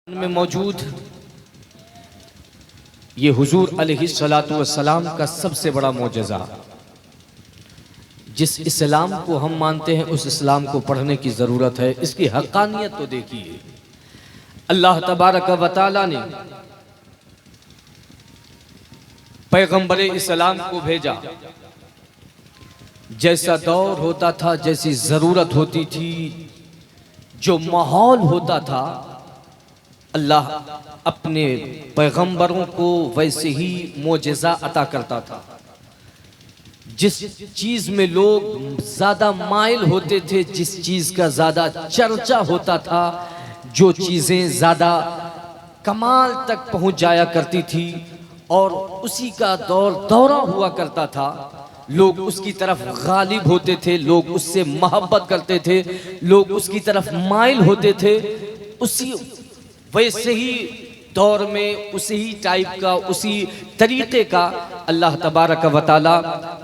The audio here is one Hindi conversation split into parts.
में मौजूद ये हुजूर अलैहिस्सलातु वस्सलाम का सबसे बड़ा मोजज़ा, जिस इस्लाम को हम मानते हैं उस इस्लाम को पढ़ने की ज़रूरत है। इसकी हक़ानियत तो देखिए, अल्लाह तबारक व तआला ने पैगम्बरे इस्लाम को भेजा। जैसा दौर होता था, जैसी ज़रूरत होती थी, जो माहौल होता था, अल्लाह अपने पैगंबरों को वैसे ही मोजज़ा अता करता था। जिस चीज़ में लोग ज़्यादा माइल होते थे, जिस चीज़ का ज़्यादा चर्चा होता था, जो चीज़ें ज़्यादा कमाल तक पहुंच जाया करती थी और उसी का दौरा हुआ करता था, लोग उसकी तरफ गालिब होते थे, लोग उससे मोहब्बत करते थे, लोग उसकी तरफ माइल होते थे। उसी वैसे ही दौर में उसी ही टाइप का, उसी तरीक़े का अल्लाह तबारक व तआला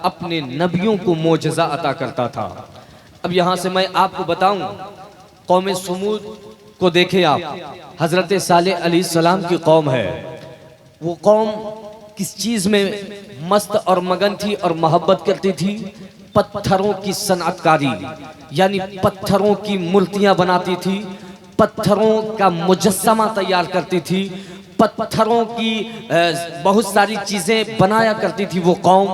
अपने नबियों को मोजज़ा अता करता था। अब यहाँ से मैं आपको बताऊं, कौम समूद को देखें आप, हज़रत सालेह अलैहिस्सलाम की कौम है। वो कौम किस चीज़ में मस्त और मगन थी और मोहब्बत करती थी? पत्थरों की सनअतकारी, यानी पत्थरों की मूर्तियाँ बनाती थी, पत्थरों का मुजस्समा तैयार करती थी, पत्थरों की बहुत सारी चीज़ें बनाया करती थी वो कौम,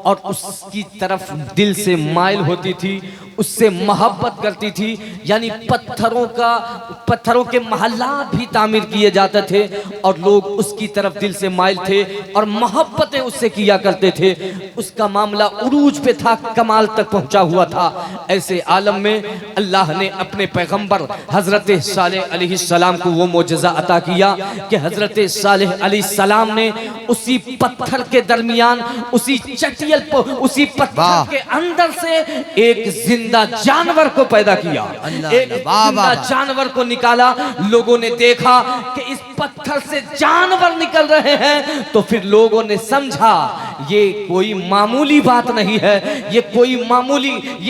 और उसकी तरफ दिल से माइल होती थी, उससे मोहब्बत करती थी। यानी पत्थरों के महल्लात भी तामीर किए जाते थे और लोग उसकी तरफ दिल से माइल थे और मोहब्बतें उससे किया करते थे। उसका मामला उरूज पे था, कमाल तक पहुंचा हुआ था। ऐसे आलम में अल्लाह ने अपने पैगंबर हज़रत सालेह अलैहिस्सलाम को वो मोजज़ा अता किया कि हज़रत सालेह अलैहिस्सलाम ने उसी पत्थर के दरमियान, उसी चटियल, उसी पत्थर के अंदर से एक जिंदा जानवर को पैदा किया, एक जिंदा जानवर को निकाला। लोगों ने देखा कि इस पत्थर से जानवर निकल रहे हैं, तो फिर लोगों ने समझा ये कोई मामूली बात नहीं है, ये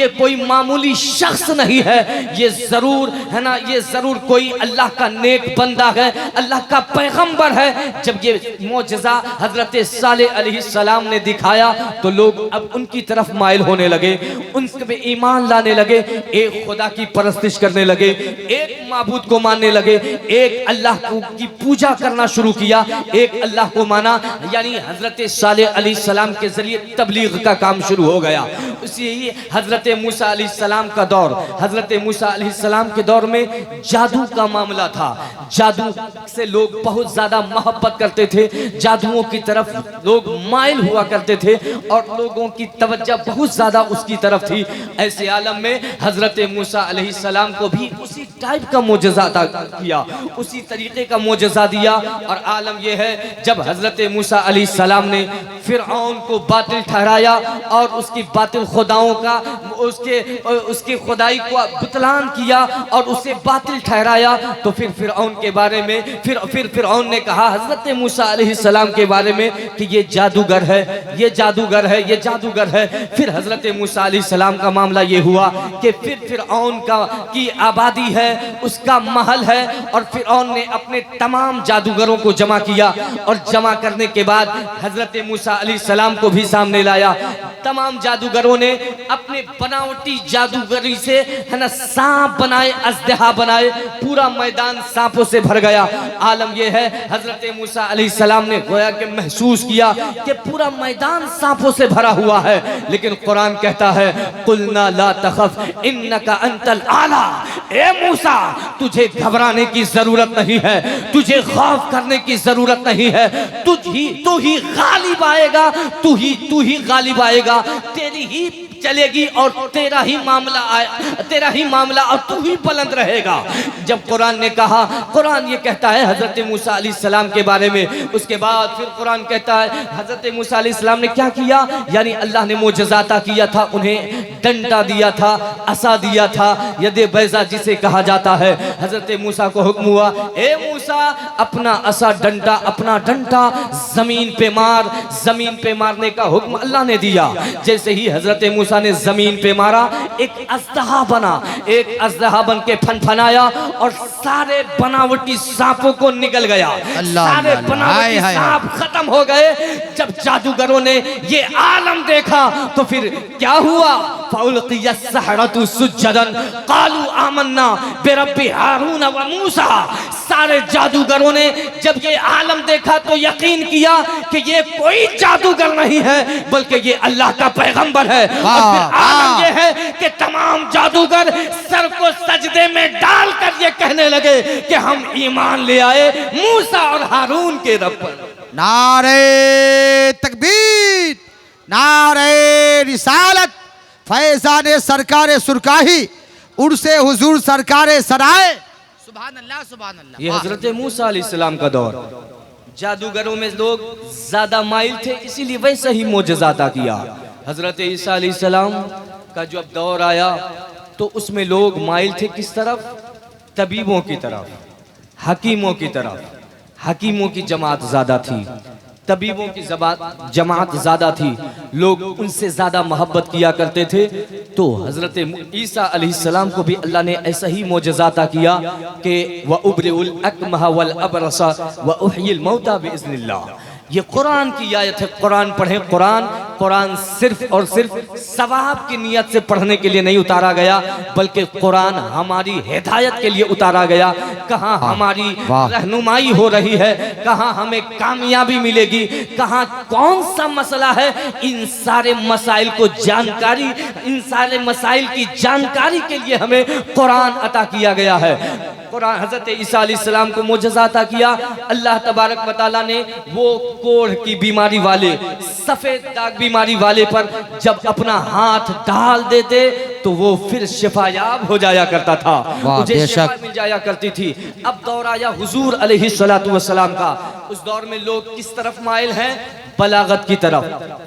कोई मामूली शख्स नहीं है, ये जरूर है ना, ये जरूर कोई अल्लाह का नेक बंदा है, अल्लाह का पैगंबर है। जब ये मोजज़ा हज़रत सालेह अलैहिस्सलाम ने दिखाया तो लोग अब उनकी तरफ माइल होने लगे, उनके पे ईमान लाने लगे, एक खुदा की परस्तिश करने लगे, एक माबूद को मानने लगे, एक अल्लाह की पूजा करना शुरू किया, एक अल्लाह को माना। यानी हज़रत सालेह अलैहिस्सलाम के जरिए तबलीग का काम शुरू हो गया। उसी हज़रत मूसा अलैहिस्सलाम का दौर, हज़रत मूसा अलैहिस्सलाम के दौर में जादू का मामला था। जादू से लोग बहुत ज़्यादा मोहब्बत करते थे, जादुओं की तरफ लोग माइल हुआ करते थे और लोगों की तवज्जो बहुत ज़्यादा उसकी तरफ थी। ऐसे आलम में हज़रत मूसा अलैहिस्सलाम को भी उसी टाइप का मोजज़ा अता किया, उसी तरीक़े का मोजज़ा दिया। और आलम यह है, जब हज़रत मूसा अलैहिस्सलाम ने फ़िरऔन को बातिल ठहराया और उसकी बातिल खुदाओं का, उसके खुदाई को बुतलान किया और उसे बातिल ठहराया, तो फिर फ़िरऔन के बारे में फिर फ़िरऔन ने कहा हज़रत मूसा अलैहिस्सलाम के बारे में कि ये जादूगर है, ये जादूगर है, ये जादूगर है। फिर हज़रत मूसा अलैहिस्सलाम का मामला ये हुआ कि फिर फ़िरऔन की आबादी है, उसका महल है, और फ़िरऔन ने अपने तमाम जादूगरों को जमा किया और जमा करने के बाद हज़रत मूसा अलैहिस्सलाम को भी सामने लाया। तमाम जादूगरों ने अपने बनावटी जादूगरी से, है ना, सांप बनाए, अजदहा बनाए, पूरा मैदान सांपों से भर गया। आलम यह है, हज़रत मूसा अलैहिस्सलाम ने गोया के महसूस किया कि पूरा मैदान सांपों से भरा हुआ है, लेकिन कुरान कहता है कुलना ला तखफ इन्नका अंतल आला। ए मूसा, तुझे घबराने की जरूरत नहीं है, तुझे खौफ करने की जरूरत नहीं है, तू ही गालिब आएगा, तू ही गालिब आएगा, तेरी ही चलेगी और तेरा ही मामला और तू ही बुलंद रहेगा। जब कुरान ने कहा, कुरान ये कहता है हज़रत मूसा अलैहिस्सलाम के बारे में, उसके बाद फिर कुरान कहता है हज़रत मूसा अलैहिस्सलाम ने क्या किया, यानी अल्लाह ने मोजज़ा अता किया था, उन्हें डंडा दिया था, असा दिया था, यदे बैज़ा जिसे कहा जाता है। हज़रत मूसा को हुक्म हुआ, ए मूसा मूसा अपना असा डंडा, अपना डंडा जमीन पे मार। जमीन पे मारने का हुक्म अल्लाह ने दिया। जैसे ही हजरत मूसा ने जमीन पे मारा, एक अजदहा बना, एक अजदहा बन के फनफनाया और सारे बनावटी सांपों को निगल गया। सारे बनावटी सांप खत्म हो गए। जब जादूगरों ने ये आलम देखा तो फिर क्या हुआ? फउल्क़ियस्सहरतु सुज्जदन क़ालू आमन्ना बिरब्बि हारून व मूसा। सारे जादूगरों ने जब ये आलम देखा तो यकीन किया कि ये कोई जादूगर नहीं है बल्कि ये अल्लाह का पैगंबर है। और फिर आलम ये है कि तमाम जादूगर सर को सजदे में डालकर ये कहने लगे कि हम ईमान ले आए मूसा और हारून के रब पर। नारे तकबीर, नारे रिसालत, फैज़ान सरकारे सुरकाही, उर्से हुजूर सरकारे सराय। सुभान अल्लाह, सुभान अल्लाह। ये हजरत मूसा अलैहिस्सलाम का दौर। जादूगरों में लोग ज्यादा माइल थे, इसीलिए वैसे ही मोजज़ा अता किया। हजरत ईसा अलैहिस्सलाम का जब दौर आया तो उसमें लोग माइल थे किस तरफ? तबीबों की तरफ, हकीमों की तरफ। हकीमों की जमात ज्यादा थी, तबीबों की जमात ज्यादा थी। लोग उनसे ज्यादा मोहब्बत किया करते थे। तो हजरत ईसा अलैहिस्सलाम को भी अल्लाह ने ऐसा ही मोजज़ा अता किया कि व उब्रिउल अकमह वल अबरसा व उह्यिल मौता बिइज़्निल्लाह। ये कुरान की आयत है। कुरान पढ़ें। कुरान सिर्फ और सिर्फ सवाब की नियत से पढ़ने के लिए नहीं उतारा गया, बल्कि कुरान हमारी हिदायत के लिए उतारा गया। कहाँ हमारी रहनुमाई हो रही है, कहाँ हमें कामयाबी मिलेगी, कहाँ कौन सा मसला है, इन सारे मसाइल को जानकारी, इन सारे मसाइल की जानकारी के लिए हमें कुरान अता किया गया है। कुरान हजरत ईसा अलैहिस्सलाम को मोजज़ा अता किया। अल्लाह तबारक व तआला ने वो कोढ़ की बीमारी वाले, सफेद दाग बीमारी वाले पर जब अपना हाथ डाल देते तो वो फिर शिफायाब हो जाया करता था, मुझे शिफा मिल जाया करती थी। अब दौर आया हुजूर अलैहिस्सलातु वस्सलाम का। उस दौर में लोग किस तरफ माइल हैं? बलागत की तरफ,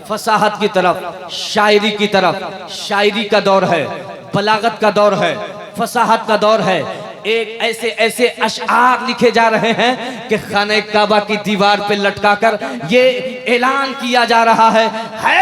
फसाहत की तरफ, शायरी की तरफ। शायरी का दौर है, बलागत का दौर है, फसाहत का दौर है। एक ऐसे ऐसे अशआर लिखे जा रहे हैं कि खाने काबा की दीवार पे लटकाकर ये ऐलान किया जा रहा है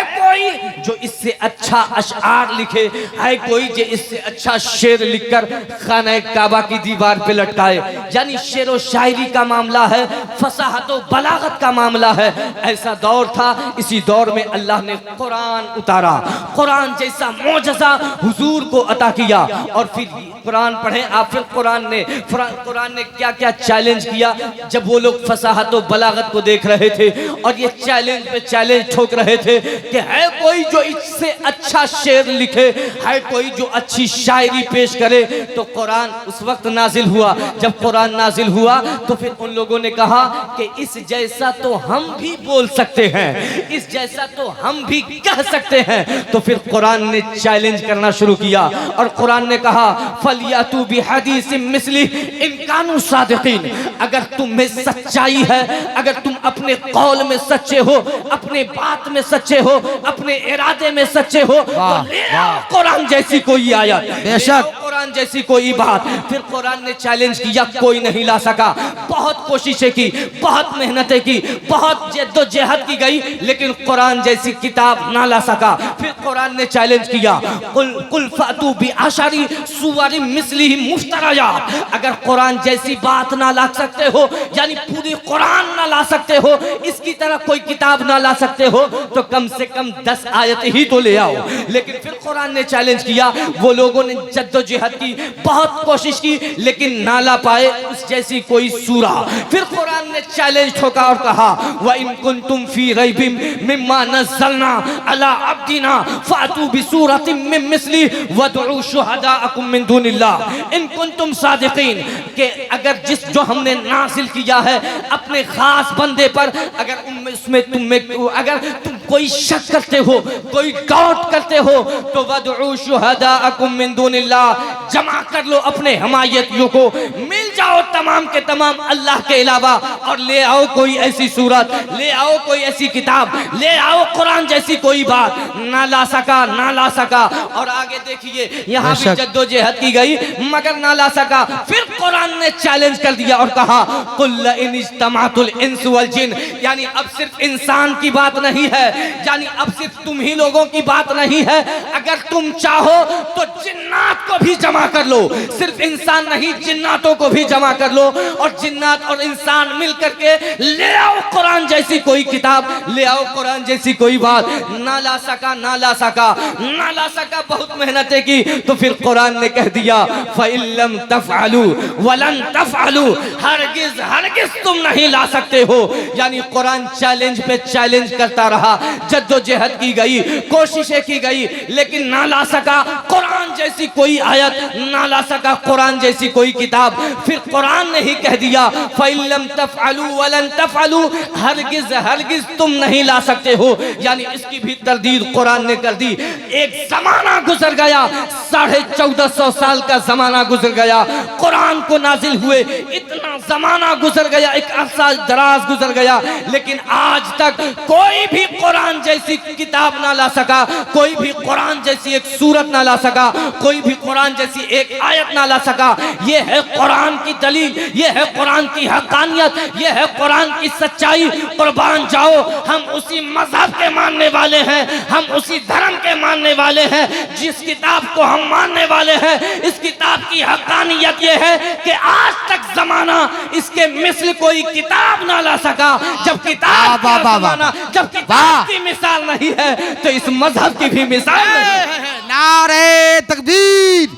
कोई जो इससे अच्छा अशआर लिखे, है कोई जो इससे अच्छा शेर लिखकर खाने काबा की दीवार पे लटकाए। यानी शेर व शायरी का मामला है, फसाहत व बलागत का मामला है। ऐसा दौर था। इसी दौर में अल्लाह ने कुरान उतारा। कुरान जैसा मोजज़ा हुजूर को अता किया। और फिर कुरान पढ़ें आप। फिर कुरान ने क्या क्या चैलेंज किया जब वो लोग फसाहत व बलागत को देख रहे थे और ये चैलेंज पे चैलेंज ठोक रहे थे कि है कोई जो इससे अच्छा शेर लिखे, है कोई जो अच्छी शायरी पेश करे। तो कुरान उस वक्त नाजिल हुआ। जब कुरान नाजिल हुआ तो फिर उन लोगों ने कहा कि इस जैसा तो हम भी बोल सकते हैं, इस जैसा तो हम भी कह सकते हैं। तो फिर कुरान ने चैलेंज करना शुरू किया और कुरान ने कहा फलियातू बिहदीस मिस्ली इन कानू सादिकीन। अगर तुम में सच्चाई है, अगर तुम अपने कौल में सच्चे हो, अपने बात में सच्चे हो, अपने इरादे में सच्चे हो, तो ले आओ कुरान जैसी कोई आयत, बेशक कुरान जैसी कोई बात। फिर कुरान ने चैलेंज किया, कोई नहीं ला सका। बहुत कोशिशें की, बहुत मेहनतें की, बहुत जद्दोजहद की गई, लेकिन कुरान जैसी किताब ना ला सका। फिर कुरान ने चैलेंज किया कुल फातू बि अशरी सुवरिम मिस्लिही मुफ्तराया। अगर कुरान जैसी बात ना ला सकते हो, यानी पूरी कुरान ना ला सकते हो, इसकी तरह कोई किताब ना ला सकते हो, तो कम से कम 10 आयत ही तो ले आओ। लेकिन फिर कुरान ने चैलेंज किया। वो लोगों ने जद्दोजहद की, बहुत कोशिश की, लेकिन ना ला पाए उस जैसी कोई सूरा। फिर कुरान ने चैलेंज ठोका और कहा व इन कुंतुम फी रैबिम मिम्मा नज़्ज़लना अला अब्दिना फातू बिसूरतिम मिन मिस्ली वदउ शुहदाअकुम मिन दुनिल्लाह इन कुंतुम सादिकीन। के अगर जो हमने नाजिल किया है अपने खास बंदे पर, अगर उसमें अगर तुम कोई शक करते हो, कोई डाउट करते हो, तो वदउ शुहदाअकुम मिन दुनिल्लाह, जमा कर लो अपने हमायतियों को, मिल जाओ तमाम के तमाम अल्लाह के अलावा और ले आओ कोई ऐसी सूरत, ले आओ कोई ऐसी किताब, ले आओ कुरान जैसी कोई बात, ना ला सका, ना ला सका। और आगे देखिए यहाँ भी जद्दोजहद की गई मगर ना ला सका। फिर कुरान ने चैलेंज कर दिया और कहा कुल इन इज्तमाअतुल इंस वल जिन, यानी अब सिर्फ इंसान की बात नहीं है, यानी अब सिर्फ तुम ही लोगों की बात नहीं है, अगर तुम चाहो तो जिन्नात को भी जमा कर लो, सिर्फ इंसान नहीं जिन्नातों को भी जमा कर लो और जिन्नात और इंसान मिल करके ले आओ कुरान जैसी कोई किताब, ले आओ कुरान जैसी कोई बात। ना ला सका, ना ला सका, ना ला सका, बहुत मेहनतें की। तो फिर कुरान ने कह दिया फ़इल्लम तफ़अलू वलन तफ़अलू, हरगिज़ हरगिज़ तुम नहीं ला सकते हो। यानी कुरान चैलेंज पे चैलेंज करता रहा, जद्दोजहद की गई, कोशिशें की गई, लेकिन ना ला सका कुरान जैसी कोई आयत, ना ला सका कुरान जैसी कोई किताब। फिर कुरान ने ही कह दिया फ़इल्लम तफ़अलू वलन तफ़अलू, हरगिज़ हरगिज़ तुम नहीं ला सकते हो। यानी इसकी भी तरदीद कुरान ने कर दी। एक जमाना गुजर गया, 1450 साल का जमाना गुजर गया, कुरान को नाजिल हुए इतना जमाना गुजर गया, एक अरसा दराज गुजर गया, लेकिन आज तक कोई भी कुरान जैसी किताब ना ला सका, कोई भी कुरान जैसी एक सूरत ना ला सका, कोई भी कुरान जैसी एक आयत ना ला सका। ये है कुरान की दलील, ये है कुरान की हक़ानियत, ये है कुरान की सच्चाई। कुर्बान जाओ, हम उसी मजहब के मानने वाले हैं, हम उसी धर्म के मानने वाले हैं जिस किताब को हम मानने वाले हैं। इस किताब की हक़ानियत ये है कि आज तक जमाना इसके मिस्ल कोई किताब ना ला सका। जब किताब का जमाना, जब किताब की मिसाल नहीं है तो इस मजहब की भी मिसाल नहीं। नारे तकबीर,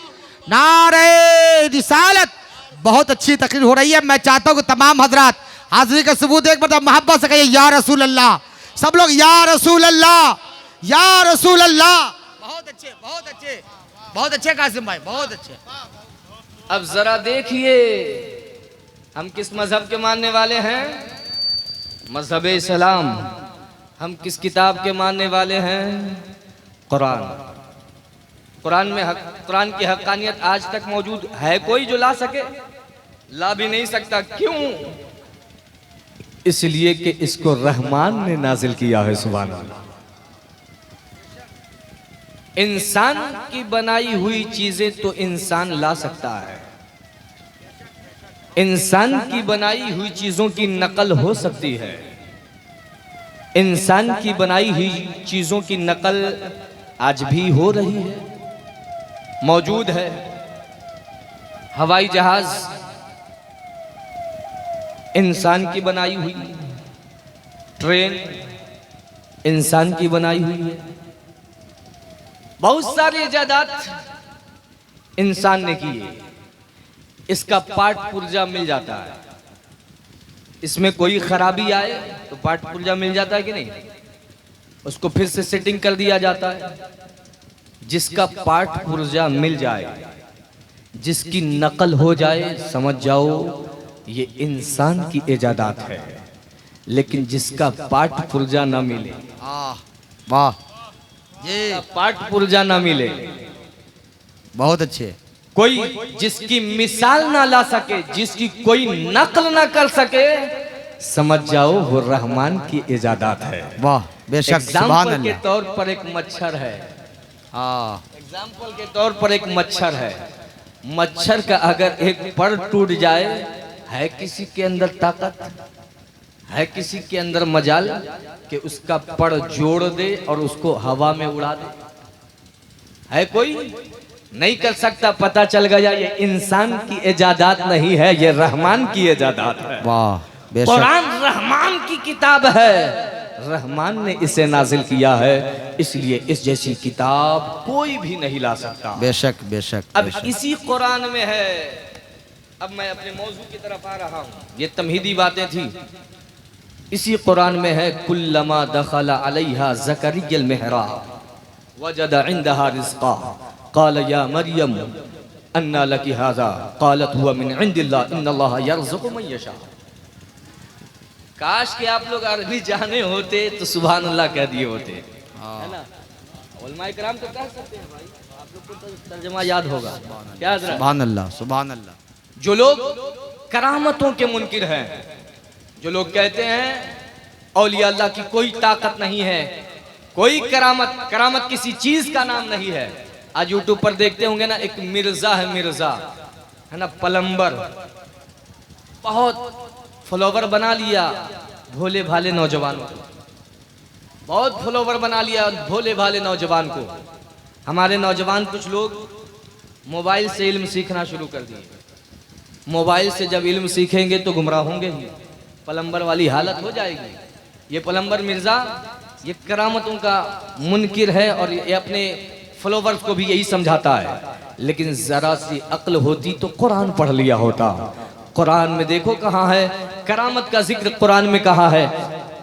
नारे रिसालत। बहुत अच्छी तकरीर हो रही है। मैं चाहता हूँ कि तमाम हजरात हाजिरी का सबूत एक बार मोहब्बत से कहिए या रसूल अल्लाह। सब लोग या रसूल अल्लाह, या रसूल अल्लाह। बहुत अच्छे, बहुत अच्छे, बहुत अच्छे कासिम भाई, बहुत अच्छे। अब जरा देखिए हम किस मजहब के मानने वाले हैं, मजहब इस्लाम। हम किस किताब के मानने वाले हैं, कुरान। कुरान में कुरान की हक़ानियत आज तक मौजूद है कोई जो ला सके? ला भी नहीं सकता। क्यों? इसलिए कि इसको रहमान ने नाजिल किया है। सुभान अल्लाह। इंसान की बनाई हुई चीजें तो इंसान ला सकता है, इंसान की बनाई हुई चीजों की नकल हो सकती है, इंसान की बनाई हुई चीजों की नकल आज भी हो रही है, मौजूद है। हवाई जहाज इंसान की बनाई हुई, ट्रेन इंसान की बनाई हुई है, बहुत सारी इजादात इंसान ने की है। इसका पार्ट पुर्जा मिल जाता है, इसमें कोई खराबी आए तो पार्ट पुर्जा मिल जाता है कि नहीं, उसको फिर से सेटिंग कर दिया जाता है। जिसका पार्ट पुर्जा मिल जाए, जिसकी नकल हो जाए, समझ जाओ ये इंसान की इजादात है। लेकिन जिसका पार्ट पुर्जा ना मिले, वाह, ये पार्ट पुर्जा ना मिले, बहुत अच्छे, कोई जिसकी मिसाल ना ला सके, जिसकी कोई नकल ना कर सके, समझ जाओ वो रहमान की इजादात है। वाह, बेशक। एग्जाम्पल के तौर पर एक मच्छर है, एग्जाम्पल के तौर पर एक मच्छर है। मच्छर का अगर एक पर टूट जाए, है किसी के अंदर ताकत, है किसी के अंदर मजाल कि उसका पर जोड़ दे और उसको हवा में उड़ा दे? है कोई? नहीं कर सकता। पता चल गया ये इंसान की इजादात नहीं है, ये रहमान की इजादात है। वाह, बेशक। कुरान रहमान की किताब है, रहमान ने इसे नाजिल किया है, इसलिए इस जैसी किताब कोई भी नहीं ला सकता। बेशक, बेशक। अब बेशक। इसी कुरान में है, अब मैं अपने मौजू की तरफ आ रहा हूँ, ये तमहीदी बातें थी। इसी कुरान में है कुल्लमा दखला अलैहा ज़करियल मिहराब वजद इंदहा रिज़्क़ा क़ाल या मरियम अन्ना लकी हाज़ा क़ालत हुवा मिन इंदिल्लाह इन्नल्लाह यर्ज़ुक़ु मन यशा। काश कि आप लोग अरबी जाने होते तो सुभान अल्लाह कह दिए होते, है ना? उलमाए किराम तो कह सकते हैं भाई, आप लोग को तो तर्जुमा याद होगा। क्या सुभान अल्लाह, सुभान अल्लाह। जो लोग करामतों के मुनकिर हैं, जो लोग कहते हैं औलिया अल्लाह की कोई ताकत नहीं है, कोई करामत किसी चीज का नाम नहीं है। आज यूट्यूब पर देखते होंगे ना, एक मिर्जा है, मिर्जा है ना, प्लम्बर, बहुत फॉलोवर बना लिया भोले भाले नौजवानों को, बहुत फॉलोवर बना लिया भोले भाले नौजवान को। हमारे नौजवान कुछ लोग मोबाइल से इल्म सीखना शुरू कर दिए। मोबाइल से जब इल्म सीखेंगे तो गुमराह होंगे ही, प्लम्बर वाली हालत हो जाएगी। ये प्लम्बर मिर्जा ये करामतों का मुनकिर है और ये अपने फॉलोवर्स को भी यही समझाता है। लेकिन जरा सी अक्ल होती तो कुरान पढ़ लिया होता। कुरान में देखो कहाँ है करामत का जिक्र, कुरान में कहाँ है।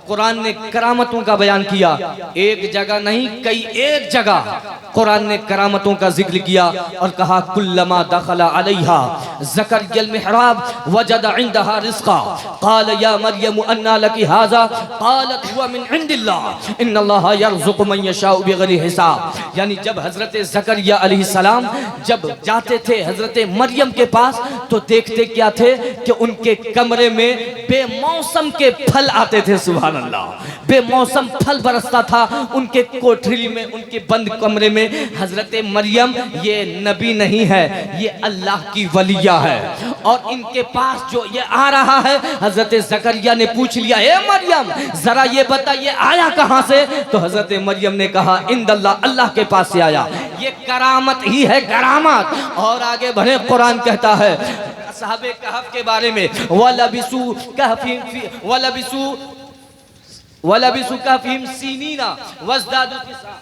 कुरान ने करामतों का बयान किया, एक जगह नहीं कई एक जगह कुरान ने करामतों का जिक्र किया और कहा कुल्लमा दखला अलैहा ज़करियल मिहराब वजद इंदहा रिज़्क़ा क़ाल या मरियम अन्ना लकी हाज़ा क़ालत हुवा मिन इंदिल्लाह इन्नल्लाहा यर्ज़ुक़ु मन यशाउ बिग़ैरि हिसाब। यानी जब हज़रत ज़करिया अलैहिस्सलाम जब जाते थे हज़रत मरियम के पास तो देखते क्या थे कि उनके कमरे में बेमौसम के फल आते थे। सुभान अल्लाह, बेमौसम फल बरसता था उनके कोठरी में, उनके बंद कमरे में। हजरत मरियम ये नबी नहीं है, ये अल्लाह की वलिया है और इनके पास जो ये आ रहा है, हजरत ज़करिया ने पूछ लिया, ए मरियम जरा ये बता ये आया कहां से? तो हजरत मरियम ने कहा इंदल्लाह, अल्लाह के पास से आया। ये करामत ही है, करामत। और आगे बढ़े, कुरान कहता है असहाबे कहफ के बारे में, वलबिसु कहफिहिम सीनीना वज़दादु तिसआ,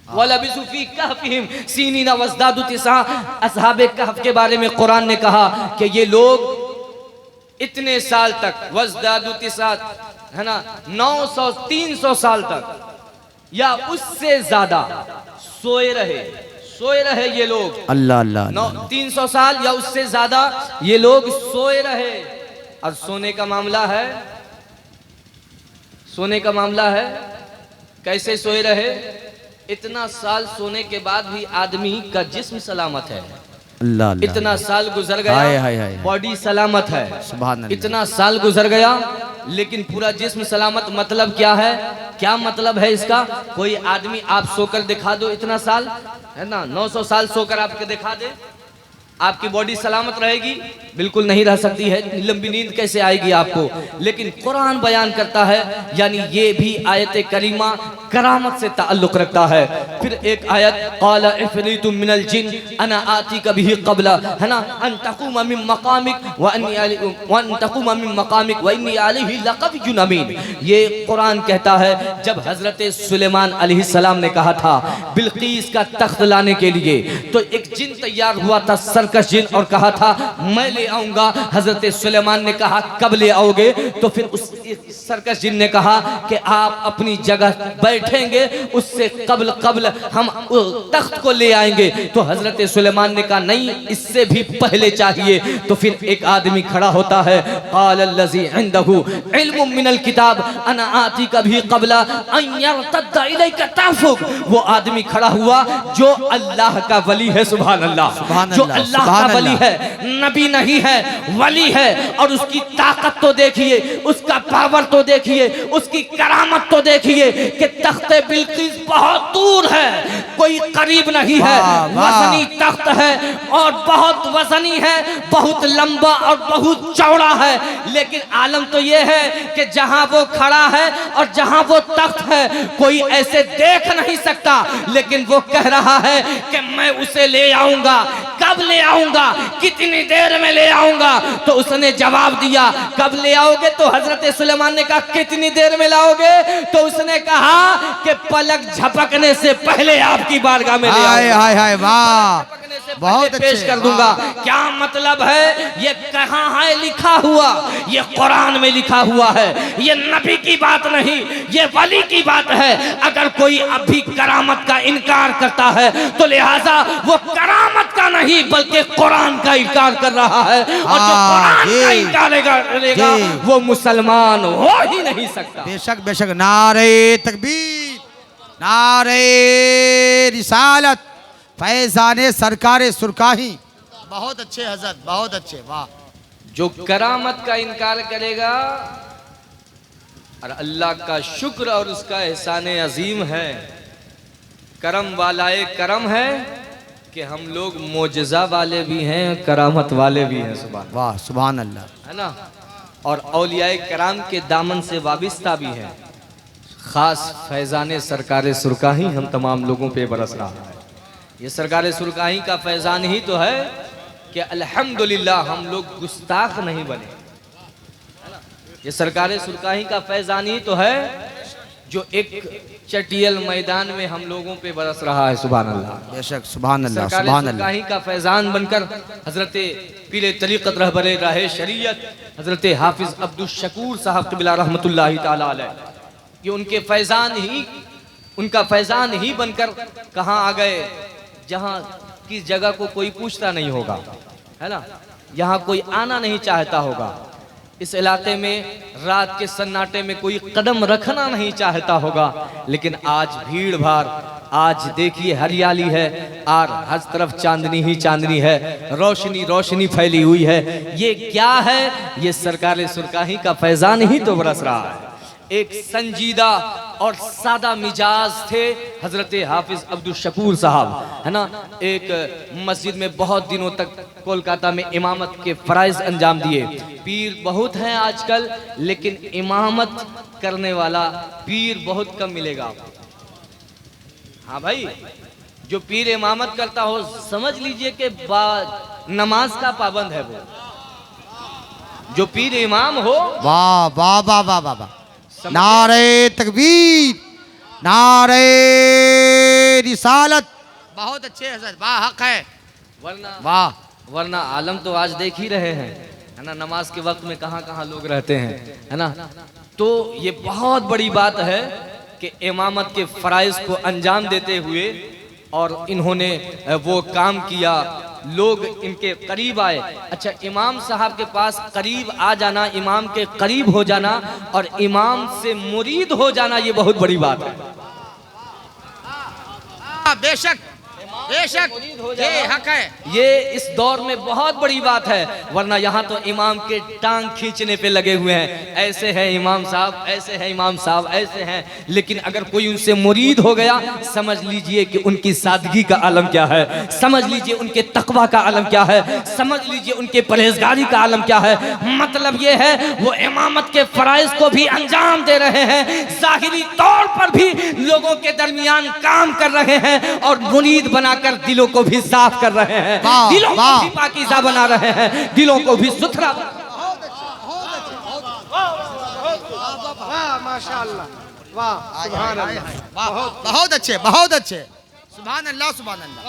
वलबिसु फी कहफिहिम सीनीना वज़दादु तिसआ। असहाबे कहफ के बारे में कुरान ने कहा कि ये लोग इतने साल तक, वज़दादु तिसआ है ना, 300 साल तक या उससे ज्यादा सोए रहे ये लोग। अल्लाह अल्लाह, 300 साल या उससे ज्यादा ये लोग सोए रहे। और सोने का मामला है, सोने का मामला है, कैसे सोए रहे? इतना साल सोने के बाद भी आदमी का जिस्म सलामत है। अल्लाह अल्लाह, इतना साल गुजर गया, हाय हाय हाय, बॉडी सलामत है। सुभान अल्लाह। इतना साल गुजर गया लेकिन पूरा जिस्म सलामत। मतलब क्या है? क्या मतलब है इसका? कोई आदमी आप सोकर दिखा दो इतना साल, है ना, 900 साल सोकर आपके दिखा दे, आपकी बॉडी सलामत रहेगी? बिल्कुल नहीं रह सकती है। लंबी नींद कैसे आएगी आपको? लेकिन कुरान बयान करता है, यानी ये भी आयत करीमा करामत से ताल्लुक रखता है। फिर एक आयत, क़ाल इफ़रीतु मिनल जिन अना आतीका बिही क़ब्ला, है ना, अन तक़ूम मिन मक़ामिक व अन तक़ूम मिन मक़ामिक व इन्नी अलैहि लक़विय्युन अमीन। ये कुरान कहता है जब हज़रत सुलेमान अलैहिस्सलाम ने कहा था बिल्कीस का तख्त लाने के लिए, तो एक जिन तैयार हुआ था, सर्कस जिन, और कहा था मैं ले आऊंगा। हजरत सुलेमान ने कहा कब ले आओगे? तो फिर उस सर्कस जिन ने कहा कि आप अपनी जगह बैठेंगे, उससे कबल हम तख्त को ले आएंगे। तो हजरत सुलेमान ने कहा नहीं, इससे भी पहले चाहिए। तो फिर एक आदमी खड़ा होता है, क़ालल्लज़ी इंदहु इल्मुम मिनल किताब अना आतीका बिही क़ब्ला अन यर्तद्दा इलैका ताफुक। वो आदमी खड़ा हुआ जो अल्लाह का वली है। सुभान अल्लाह, जो अल्लाह का वली है, नबी नहीं है, वली है। और उसकी ताकत तो देखिए, उसका पावर तो देखिए, उसकी करामत तो देखिए कि तख्ते बिल्किस बहुत दूर है, कोई करीब नहीं है। वजनी तख्त है और बहुत वजनी है, बहुत लंबा और बहुत चौड़ा है। लेकिन आलम तो ये है कि जहां वो खड़ा है और जहां वो तख्त है, कोई ऐसे देख नहीं सकता। लेकिन वो कह रहा है कि मैं उसे ले आऊंगा। कब ले आऊंगा? कितनी देर में ले आऊंगा? तो उसने जवाब दिया कब ले आओगे? तो हजरत सुलेमान ने कहा कितनी देर में लाओगे? तो उसने कहा कि पलक झपकने से पहले आपकी बारगाह में ले आऊंगा। हाय हाय हाय, वाह, बहुत पेश कर दूंगा। क्या मतलब है? ये कहाँ है लिखा हुआ? ये कुरान में लिखा हुआ है। ये नबी की बात नहीं, ये वली की बात है। अगर कोई अभी करामत का इनकार करता है तो लिहाजा वो करामत का नहीं बल्कि कुरान का इनकार कर रहा है। और जो कुरान का इनकार करेगा वो मुसलमान हो ही नहीं सकता। बेशक बेशक, नारे तकबीर, नारे रिसालत, फैज़ाने सरकारे सुरकाही। बहुत अच्छे हजरत, बहुत अच्छे, वाह। जो करामत का इनकार करेगा और अल्लाह का शुक्र और उसका एहसान अजीम है, करम वालाए करम है कि हम लोग मोजज़ा वाले भी हैं, करामत वाले भी हैं। सुभान वाह, सुभान अल्लाह, है ना। और औलियाए कराम के दामन से वाबिस्ता भी हैं। ख़ास फैज़ान सरकार सुरकाही हम तमाम लोगों पे बरस रहा है। ये सरकार सुरकाही का फैज़ान ही तो है कि अल्हम्दुलिल्लाह हम लोग गुस्ताख नहीं बने। ये सरकार सुरकाही का फैज़ान ही तो है जो एक चटियल मैदान में हम लोगों पे बरस रहा है। सुभान अल्लाह, बेशक, सुभान अल्लाह, सरकार सुभान अल्लाह। सुरकाही का फैज़ान बनकर हजरत पीर तरीक़त रहबरे राहे शरीयत हजरत हाफिज अब्दुल शकूर साहब क़िबला रहमतुल्लाहि ताला अलैह, ये उनके फैज़ान ही, उनका फैज़ान ही बनकर कहाँ आ गए, जहाँ की जगह को कोई पूछता नहीं होगा, है ना। यहाँ कोई आना नहीं चाहता होगा। इस इलाके में रात के सन्नाटे में कोई कदम रखना नहीं चाहता होगा, लेकिन आज भीड़ भाड़, आज देखिए हरियाली है और हर तरफ चांदनी ही चांदनी है, रोशनी रोशनी फैली हुई है। ये क्या है? ये सरकार सुरकाही का फैज़ान ही तो बरस रहा है। एक संजीदा और सादा मिजाज थे हजरत हाफिज अब्दुल शकूर साहब, है ना। एक मस्जिद में बहुत दिनों तक कोलकाता में इमामत के फ़राइज़ अंजाम दिए। पीर बहुत हैं आजकल, लेकिन इमामत करने वाला पीर बहुत कम मिलेगा आपको। हाँ भाई, जो पीर इमामत करता हो समझ लीजिए कि नमाज का पाबंद है वो। जो पीर इमाम हो, वाह वाह वाह वाह वाह वाह, नारे तकबीर, नारे रिसालत, बहुत अच्छे हज़रत, वाह, हक है, वरना आलम तो आज देख ही रहे हैं, है ना। नमाज के वक्त में कहाँ कहाँ लोग रहते हैं, है ना। तो ये बहुत बड़ी बात है कि इमामत के फ़राइज़ को अंजाम देते हुए और इन्होंने वो काम किया, लोग इनके करीब आए। अच्छा, इमाम साहब के पास करीब आ जाना, इमाम के करीब हो जाना और इमाम से मुरीद हो जाना, ये बहुत बड़ी बात है। बेशक बेशक, ये हक है, ये इस दौर में बहुत बड़ी बात है। वरना यहाँ तो इमाम के टांग खींचने पे लगे हुए हैं, ऐसे हैं इमाम साहब, ऐसे हैं इमाम साहब, ऐसे हैं। लेकिन अगर कोई उनसे मुरीद हो गया, समझ लीजिए कि उनकी सादगी का आलम क्या है, समझ लीजिए उनके तकवा का आलम क्या है, समझ लीजिए उनके परहेजगारी का आलम क्या है। मतलब ये है वो इमामत के फ़राइज़ को भी अंजाम दे रहे हैं, ज़ाहिरी तौर पर भी लोगों के दरमियान काम कर रहे हैं और मुरीद बनाकर दिलों को भी साफ कर रहे हैं, दिलों को भी पाकीज़ा बना रहे हैं, दिलों को भी सुथरा। माशाअल्लाह, वाह, सुभान अल्लाह, बहुत अच्छे, बहुत अच्छे, सुभान अल्लाह, सुभान अल्लाह,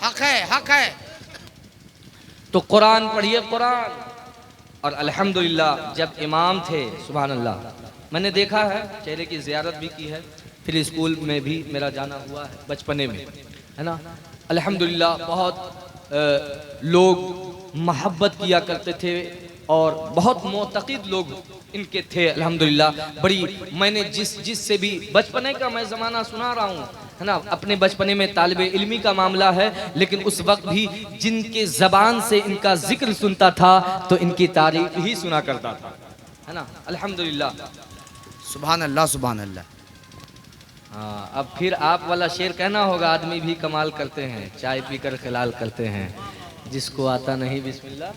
हक है, हक है। तो कुरान पढ़िए, कुरान। और अल्हम्दुलिल्लाह जब इमाम थे, सुभान अल्लाह, मैंने देखा है, चेहरे की ज़ियारत भी की है, फिर स्कूल में भी मेरा जाना हुआ है बचपने में, है ना। अल्हम्दुलिल्लाह बहुत लोग मोहब्बत किया करते थे और बहुत मोतक़िद लोग इनके थे। अल्हम्दुलिल्लाह बड़ी, मैंने जिससे भी बचपने का मैं ज़माना सुना रहा हूँ, है ना। अपने बचपने में तालिबे इल्मी का मामला है, लेकिन उस वक्त भी जिनके ज़बान से इनका जिक्र सुनता था तो इनकी तारीफ़ ही सुना करता था, है ना। अल्हम्दुलिल्लाह, सुभान अल्लाह, सुभान अल्लाह। हाँ, अब फिर आप वाला शेर कहना होगा, आदमी भी कमाल करते हैं, चाय पीकर खिलाल करते हैं, जिसको आता नहीं बिस्मिल्लाह,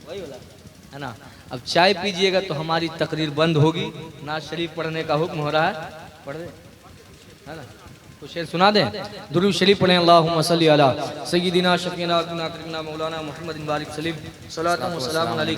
वही वाला, है ना। अब चाय पीजिएगा तो हमारी तकरीर बंद होगी, नाज शरीफ पढ़ने का हुक्म हो रहा है, पढ़ दे, है ना। कुछ शेर सुना दें, दुरूद शरीफ पढ़ें। अल्लाहुम्मा सल्ली अला सय्यिदिना शफीना मौलाना मुहम्मद बारिक सलीम सलातु व सलाम अलैहि।